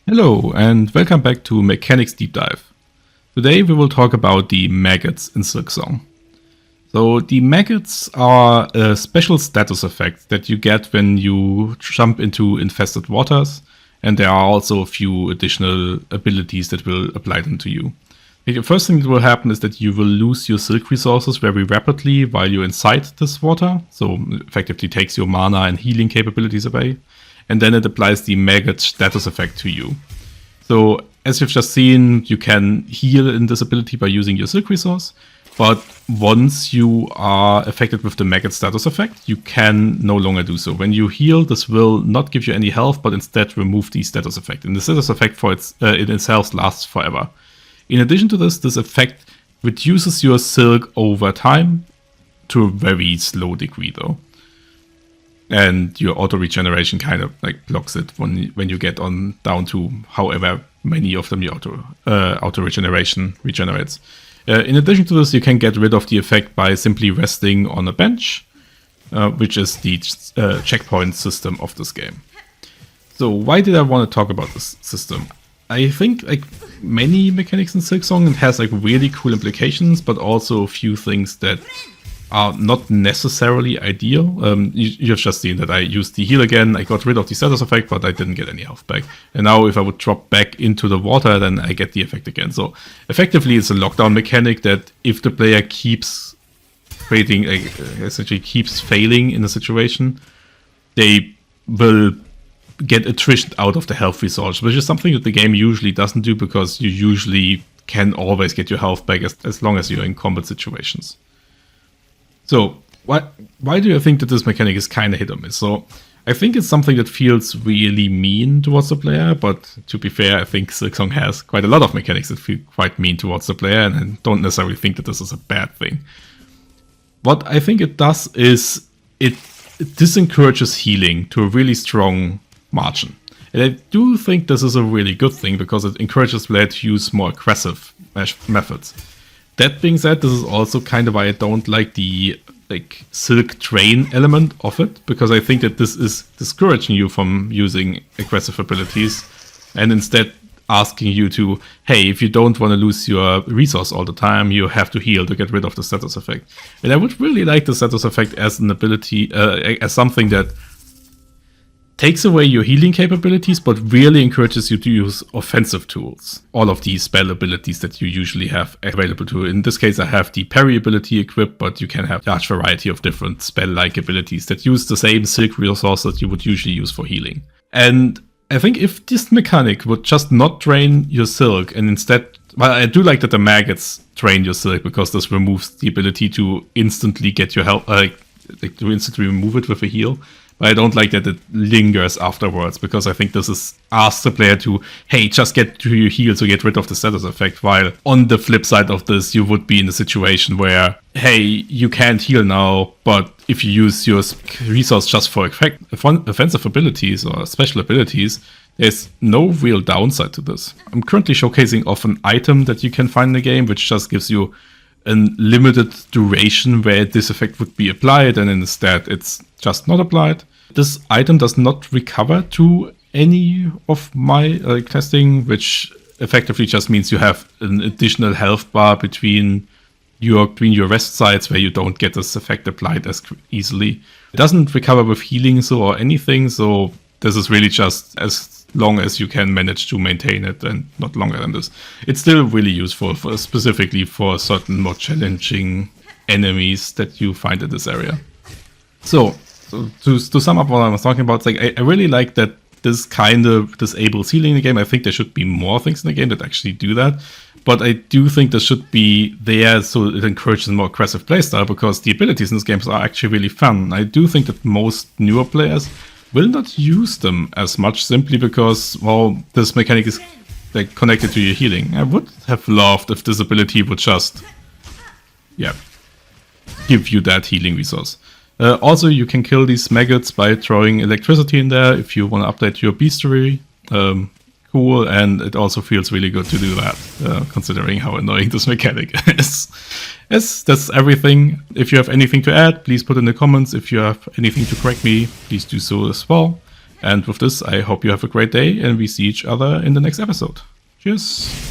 Hello and welcome back to Mechanics Deep Dive. Today we will talk about the Maggots in Silksong. So the Maggots are a special status effect that you get when you jump into infested waters, and there are also a few additional abilities that will apply them to you. The first thing that will happen is that you will lose your silk resources very rapidly while you're inside this water, so effectively takes your mana and healing capabilities away. And then it applies the Maggot status effect to you. So, as you've just seen, you can heal in this ability by using your silk resource, but once you are affected with the Maggot status effect, you can no longer do so. When you heal, this will not give you any health, but instead remove the status effect. And the status effect in itself lasts forever. In addition to this, this effect reduces your silk over time to a very slow degree, though. And your auto regeneration kind of like blocks it when you get down to however many of them your auto regeneration regenerates. In addition to this, you can get rid of the effect by simply resting on a bench, which is the checkpoint system of this game. So why did I want to talk about this system? I think like many mechanics in Silksong, it has like really cool implications, but also a few things that are not necessarily ideal. You've just seen that I used the heal again, I got rid of the status effect, but I didn't get any health back. And now if I would drop back into the water, then I get the effect again. So effectively it's a lockdown mechanic that if the player keeps creating, essentially keeps failing in a situation, they will get attrition out of the health resource, which is something that the game usually doesn't do because you usually can always get your health back as long as you're in combat situations. So, why do you think that this mechanic is kind of hit or miss? So, I think it's something that feels really mean towards the player, but to be fair, I think Silksong has quite a lot of mechanics that feel quite mean towards the player, and I don't necessarily think that this is a bad thing. What I think it does is it disencourages healing to a really strong margin. And I do think this is a really good thing because it encourages the player to use more aggressive methods. That being said, this is also kind of why I don't like the silk drain element of it, because I think that this is discouraging you from using aggressive abilities and instead asking you to, hey, if you don't want to lose your resource all the time, you have to heal to get rid of the status effect. And I would really like the status effect as an ability, as something that takes away your healing capabilities, but really encourages you to use offensive tools. All of these spell abilities that you usually have available to. In this case, I have the parry ability equipped, but you can have a large variety of different spell-like abilities that use the same silk resource that you would usually use for healing. And I think if this mechanic would just not drain your silk and instead, well, I do like that the maggots drain your silk because this removes the ability to instantly get your health, to instantly remove it with a heal. But I don't like that it lingers afterwards, because I think this asks the player to, hey, just get to your heal to get rid of the status effect, while on the flip side of this, you would be in a situation where, hey, you can't heal now, but if you use your resource just for offensive abilities or special abilities, there's no real downside to this. I'm currently showcasing off an item that you can find in the game, which just gives you a limited duration where this effect would be applied, and instead it's just not applied. This item does not recover to any of my testing, which effectively just means you have an additional health bar between your rest sites where you don't get this effect applied as easily. It doesn't recover with healing or anything, so this is really just as long as you can manage to maintain it and not longer than this. It's still really useful specifically for certain more challenging enemies that you find in this area. So to sum up what I was talking about, I really like that this kind of disables healing in the game. I think there should be more things in the game that actually do that. But I do think this should be there so it encourages a more aggressive playstyle, because the abilities in this game are actually really fun. I do think that most newer players will not use them as much simply because, well, this mechanic is connected to your healing. I would have loved if this ability would just, give you that healing resource. Also, you can kill these maggots by throwing electricity in there if you want to update your bestiary. Cool, and it also feels really good to do that, considering how annoying this mechanic is. Yes, that's everything. If you have anything to add, please put in the comments. If you have anything to correct me, please do so as well. And with this, I hope you have a great day and we see each other in the next episode. Cheers!